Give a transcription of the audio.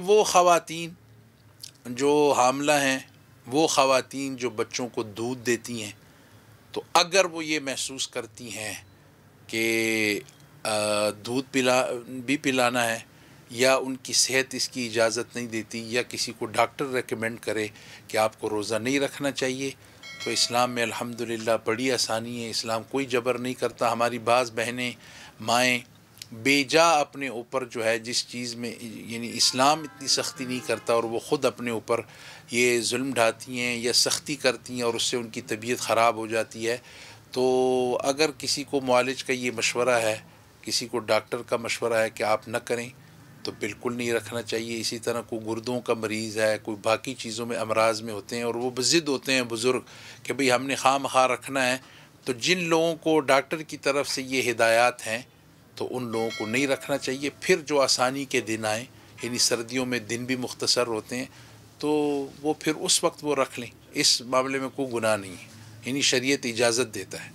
वो ख़वातीन जो हामला हैं, वो ख़वातीन जो बच्चों को दूध देती हैं, तो अगर वो ये महसूस करती हैं कि दूध पिलाना है या उनकी सेहत इसकी इजाज़त नहीं देती या किसी को डॉक्टर रेकमेंड करे कि आपको रोज़ा नहीं रखना चाहिए, तो इस्लाम में अल्हम्दुलिल्लाह बड़ी आसानी है। इस्लाम कोई जबर नहीं करता। हमारी बाज़ बहनें माएँ बेजा अपने ऊपर जो है जिस चीज़ में यानी इस्लाम इतनी सख्ती नहीं करता और वो ख़ुद अपने ऊपर ये जुल्म ढाती हैं या सख्ती करती हैं और उससे उनकी तबीयत ख़राब हो जाती है। तो अगर किसी को मुआलिज का ये मशवरा है, किसी को डॉक्टर का मशवरा है कि आप न करें, तो बिल्कुल नहीं रखना चाहिए। इसी तरह कोई गुर्दों का मरीज़ है, कोई बाकी चीज़ों में अमराज में होते हैं और वो बज़िद होते हैं बुज़ुर्ग कि भाई हमने खामखा रखना है, तो जिन लोगों को डॉक्टर की तरफ से ये हिदायत हैं तो उन लोगों को नहीं रखना चाहिए। फिर जो आसानी के दिन आए, यानी सर्दियों में दिन भी मुख्तसर होते हैं, तो वो फिर उस वक्त वो रख लें। इस मामले में कोई गुनाह नहीं है, यानी शरीयत इजाज़त देता है।